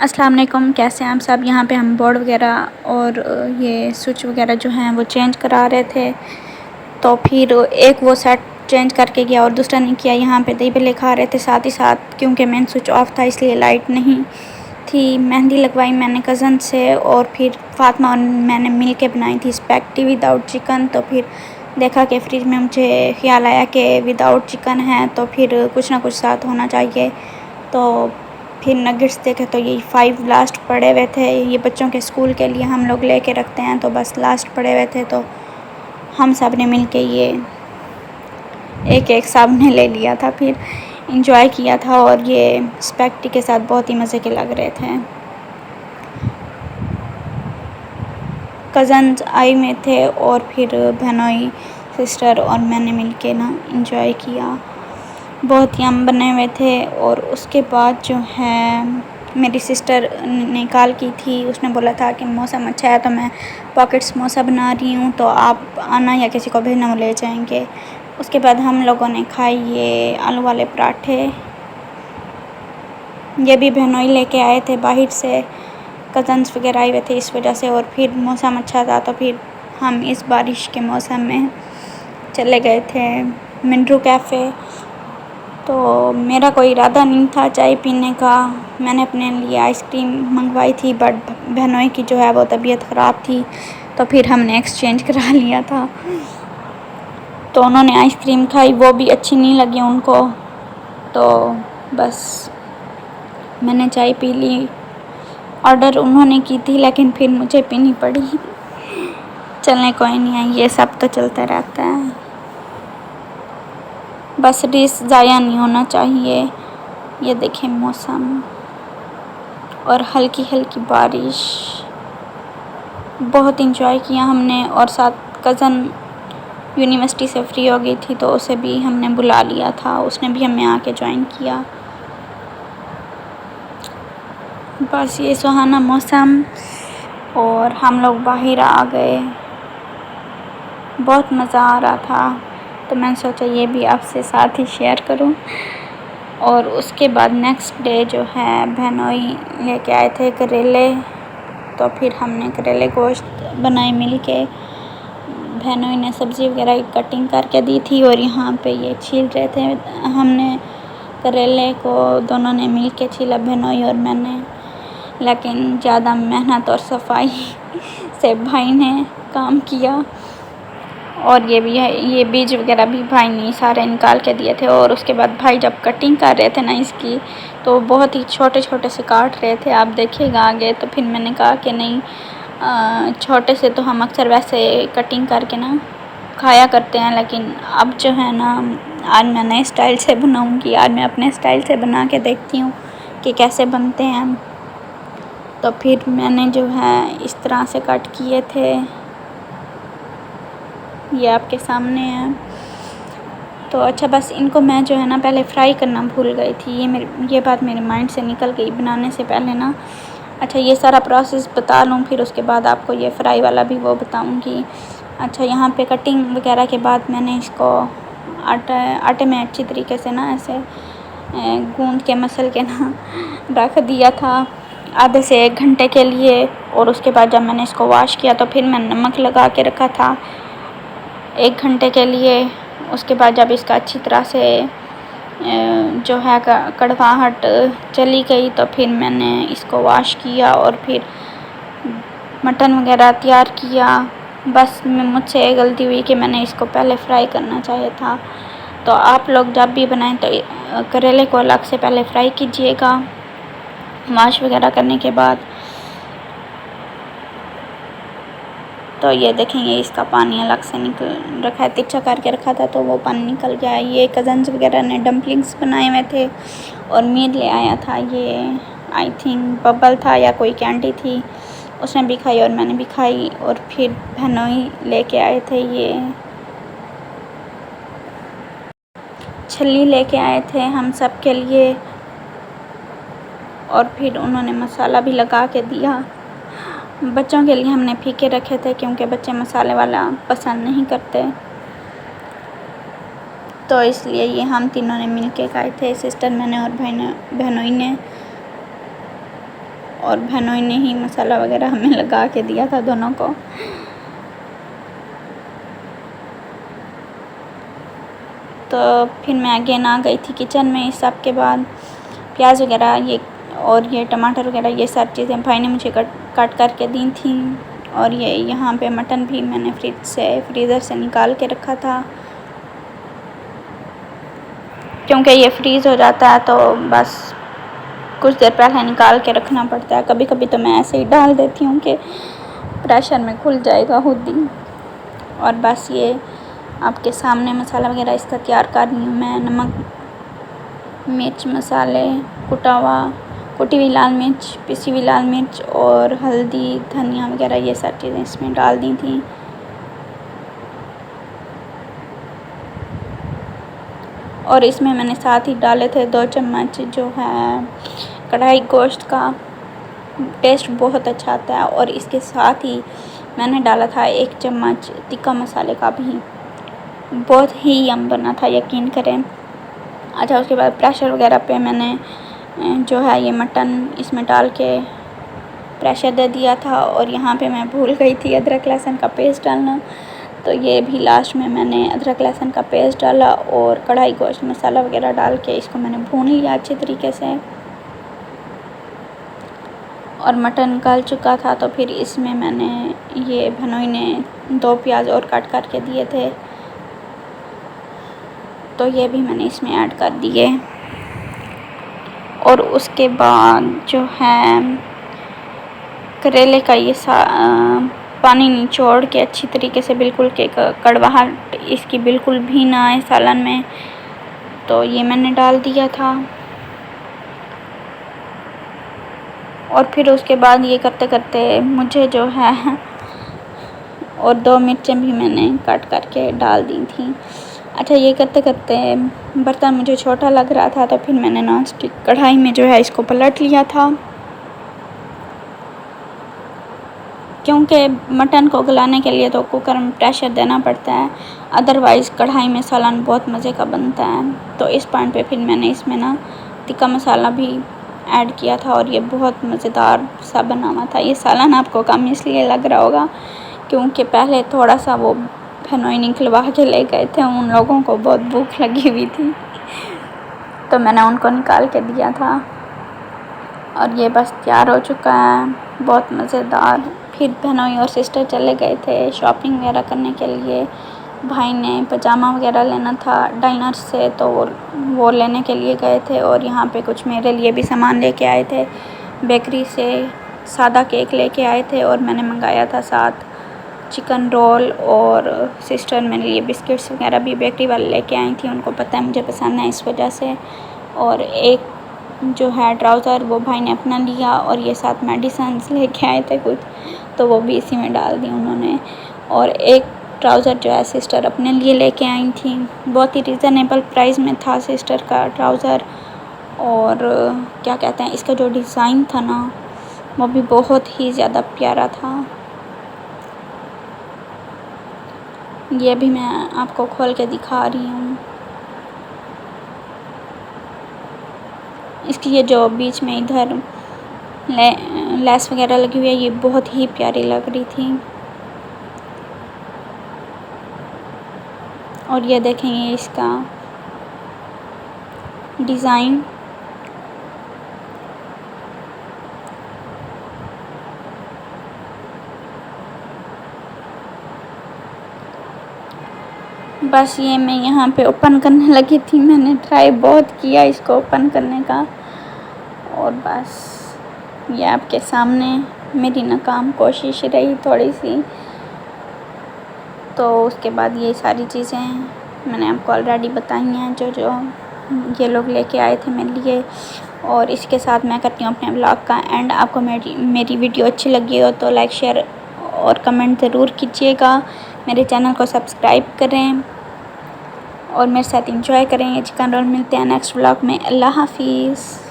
अस्सलाम वालेकुम, कैसे हैं आप सब। यहाँ पे हम बोर्ड वगैरह और ये स्विच वगैरह जो हैं वो चेंज करा रहे थे। तो फिर एक वो सेट चेंज करके गया और दूसरा नहीं किया। यहाँ पे दही भल्ले खा रहे थे साथ ही साथ, क्योंकि मेन स्विच ऑफ था इसलिए लाइट नहीं थी। मेहंदी लगवाई मैंने कज़न से और फिर फातिमा और मैंने मिल के बनाई थी स्पैगेटी विदाउट चिकन। तो फिर देखा कि फ्रिज में मुझे ख्याल आया कि विदाउट चिकन है तो फिर कुछ ना कुछ साथ होना चाहिए। तो फिर नगेट्स देखे तो ये 5 लास्ट पड़े हुए थे। ये बच्चों के स्कूल के लिए हम लोग लेके रखते हैं, तो बस लास्ट पड़े हुए थे तो हम सब ने मिल के ये एक एक सब ने ले लिया था। फिर इंजॉय किया था और ये स्पैगेटी के साथ बहुत ही मज़े के लग रहे थे। कज़न्स आई में थे और फिर बहनोई सिस्टर और मैंने मिल के ना इंजॉय किया। बहुत यम बने हुए थे। और उसके बाद जो है मेरी सिस्टर ने कॉल की थी, उसने बोला था कि मौसम अच्छा है तो मैं पॉकेट समोसा बना रही हूँ, तो आप आना या किसी को भेजना, वो ले जाएंगे। उसके बाद हम लोगों ने खाई ये आलू वाले पराठे। ये भी बहनोई लेके आए थे बाहर से, कज़न्स वगैरह आए हुए थे इस वजह से। और फिर मौसम अच्छा था तो फिर हम इस बारिश के मौसम में चले गए थे मिंट्रू कैफ़े। तो मेरा कोई इरादा नहीं था चाय पीने का। मैंने अपने लिए आइसक्रीम मंगवाई थी, बट बहनोई की जो है वो तबीयत ख़राब थी तो फिर हमने एक्सचेंज करा लिया था। तो उन्होंने आइसक्रीम खाई, वो भी अच्छी नहीं लगी उनको, तो बस मैंने चाय पी ली। ऑर्डर उन्होंने की थी लेकिन फिर मुझे पीनी पड़ी। चलने कोई नहीं है, ये सब तो चलता रहता है, बस रेस ज़ाया नहीं होना चाहिए। ये देखें मौसम और हल्की हल्की बारिश, बहुत इंजॉय किया हमने। और साथ कज़न यूनिवर्सिटी से फ्री हो गई थी तो उसे भी हमने बुला लिया था, उसने भी हमें आके ज्वाइन किया। बस ये सुहाना मौसम और हम लोग बाहर आ गए, बहुत मज़ा आ रहा था तो मैंने सोचा ये भी आपसे साथ ही शेयर करूं। और उसके बाद नेक्स्ट डे जो है बहनोई लेके आए थे करेले, तो फिर हमने करेले गोश्त बनाए मिल के। बहनोई ने सब्ज़ी वगैरह की कटिंग करके दी थी और यहाँ पे ये छील रहे थे। हमने करेले को दोनों ने मिल के छीला, बहनोई और मैंने, लेकिन ज़्यादा मेहनत और सफाई से भाई ने काम किया। और ये भी है, ये बीज वगैरह भी भाई ने सारे निकाल के दिए थे। और उसके बाद भाई जब कटिंग कर रहे थे ना इसकी, तो बहुत ही छोटे छोटे से काट रहे थे, आप देखिएगा आगे। तो फिर मैंने कहा कि नहीं, छोटे से तो हम अक्सर वैसे कटिंग करके ना खाया करते हैं, लेकिन अब जो है ना आज मैं नए स्टाइल से बनाऊंगी। आज मैं अपने स्टाइल से बना के देखती हूँ कि कैसे बनते हैं। तो फिर मैंने जो है इस तरह से कट किए थे, ये आपके सामने है। तो अच्छा, बस इनको मैं जो है ना पहले फ्राई करना भूल गई थी, ये बात मेरे माइंड से निकल गई बनाने से पहले ना। अच्छा, ये सारा प्रोसेस बता लूँ फिर उसके बाद आपको ये फ्राई वाला भी वो बताऊँगी। अच्छा, यहाँ पे कटिंग वगैरह के बाद मैंने इसको आटे में अच्छी तरीके से ना ऐसे गूंद के मसल के ना रख दिया था आधे से 1 घंटे के लिए। और उसके बाद जब मैंने इसको वॉश किया तो फिर मैंने नमक लगा के रखा था 1 घंटे के लिए। उसके बाद जब इसका अच्छी तरह से जो है कड़वाहट चली गई तो फिर मैंने इसको वॉश किया और फिर मटन वगैरह तैयार किया। बस मुझसे गलती हुई कि मैंने इसको पहले फ्राई करना चाहिए था। तो आप लोग जब भी बनाएं तो करेले को अलग से पहले फ्राई कीजिएगा वॉश वगैरह करने के बाद। तो ये देखेंगे इसका पानी अलग से निकल रखा है, तिरछा करके रखा था तो वो पानी निकल गया। ये कज़न्स वगैरह ने डम्पलिंग्स बनाए हुए थे और मीर ले आया था, ये आई थिंक बबल था या कोई कैंडी थी, उसने भी खाई और मैंने भी खाई। और फिर बहनोई लेके आए थे, ये छल्ली लेके आए थे हम सब के लिए। और फिर उन्होंने मसाला भी लगा के दिया। बच्चों के लिए हमने फीके रखे थे क्योंकि बच्चे मसाले वाला पसंद नहीं करते, तो इसलिए ये हम तीनों ने मिल के खाए थे, सिस्टर मैंने और भाई ने बहनोई ने। और बहनों ने ही मसाला वगैरह हमें लगा के दिया था दोनों को। तो फिर मैं अगेन आ गई थी किचन में। इस सब के बाद प्याज वगैरह ये टमाटर वगैरह ये सब चीज़ें भाई ने मुझे कट करके दी थी। और ये यहाँ पे मटन भी मैंने फ्रीज़र से निकाल के रखा था, क्योंकि ये फ्रीज़ हो जाता है तो बस कुछ देर पहले निकाल के रखना पड़ता है। कभी कभी तो मैं ऐसे ही डाल देती हूँ कि प्रेशर में खुल जाएगा खुद ही। और बस ये आपके सामने मसाला वगैरह इसका तैयार कर रही हूँ मैं। नमक, मिर्च मसाले, कुटी हुई लाल मिर्च, पिसी हुई लाल मिर्च और हल्दी, धनिया वगैरह ये सब चीज़ें इसमें डाल दी थी। और इसमें मैंने साथ ही डाले थे 2 चम्मच जो है कढ़ाई गोश्त का। टेस्ट बहुत अच्छा आता है। और इसके साथ ही मैंने डाला था 1 चम्मच तिक्का मसाले का भी। बहुत ही यम बना था, यकीन करें। अच्छा, उसके बाद प्रेशर वगैरह पे मैंने जो है ये मटन इसमें डाल के प्रेशर दे दिया था। और यहाँ पे मैं भूल गई थी अदरक लहसुन का पेस्ट डालना, तो ये भी लास्ट में मैंने अदरक लहसुन का पेस्ट डाला और कढ़ाई गोश्त मसाला वगैरह डाल के इसको मैंने भून लिया अच्छे तरीके से। और मटन गल चुका था तो फिर इसमें मैंने ये भनोई ने 2 प्याज और काट करके दिए थे, तो ये भी मैंने इसमें ऐड कर दिए। और उसके बाद जो है करेले का ये पानी निचोड़ के अच्छी तरीके से बिल्कुल के कड़वाहट इसकी बिल्कुल भी ना आए सालन में, तो ये मैंने डाल दिया था। और फिर उसके बाद ये करते करते मुझे जो है और 2 मिर्चें भी मैंने काट करके डाल दी थी। अच्छा, ये करते करते बर्तन मुझे छोटा लग रहा था तो फिर मैंने नॉन स्टिक कढ़ाई में जो है इसको पलट लिया था, क्योंकि मटन को गलाने के लिए तो कुकर में प्रेशर देना पड़ता है, अदरवाइज़ कढ़ाई में सालन बहुत मज़े का बनता है। तो इस पॉइंट पे फिर मैंने इसमें ना तिक्का मसाला भी ऐड किया था और ये बहुत मज़ेदार सा बना हुआ था। ये सालन आपको कम इसलिए लग रहा होगा क्योंकि पहले थोड़ा सा वो भनोई निकलवा के ले गए थे, उन लोगों को बहुत भूख लगी हुई थी तो मैंने उनको निकाल के दिया था। और ये बस तैयार हो चुका है, बहुत मज़ेदार। फिर भनोई और सिस्टर चले गए थे शॉपिंग वगैरह करने के लिए। भाई ने पजामा वगैरह लेना था डाइनर से, तो वो लेने के लिए गए थे। और यहाँ पे कुछ मेरे लिए भी सामान लेके आए थे। बेकरी से सादा केक लेके आए थे और मैंने मंगाया था साथ चिकन रोल। और सिस्टर मेरे लिए बिस्किट्स वगैरह भी बेकरी वाले लेके आई थी, उनको पता है मुझे पसंद है इस वजह से। और एक जो है ट्राउज़र वो भाई ने अपना लिया और ये साथ मेडिसिन्स लेके आए थे कुछ, तो वो भी इसी में डाल दी उन्होंने। और एक ट्राउज़र जो है सिस्टर अपने लिए लेके आई थी, बहुत ही रिज़नेबल प्राइस में था सिस्टर का ट्राउज़र। और क्या कहते हैं, इसका जो डिज़ाइन था ना वो भी बहुत ही ज़्यादा प्यारा था। ये भी मैं आपको खोल के दिखा रही हूँ। इसकी ये जो बीच में इधर लेस वगैरह लगी हुई है ये बहुत ही प्यारी लग रही थी। और ये देखेंगे इसका डिज़ाइन, बस ये मैं यहाँ पे ओपन करने लगी थी। मैंने ट्राई बहुत किया इसको ओपन करने का और बस ये आपके सामने मेरी नाकाम कोशिश रही थोड़ी सी। तो उसके बाद ये सारी चीज़ें मैंने आपको ऑलरेडी बताई हैं जो ये लोग लेके आए थे मेरे लिए। और इसके साथ मैं करती हूँ अपने ब्लॉग का एंड। आपको मेरी वीडियो अच्छी लगी हो तो लाइक शेयर और कमेंट ज़रूर कीजिएगा। मेरे चैनल को सब्सक्राइब करें और मेरे साथ एंजॉय करें। ये चिकन रोल मिलते हैं नेक्स्ट ब्लॉग में। अल्लाह हाफिज़।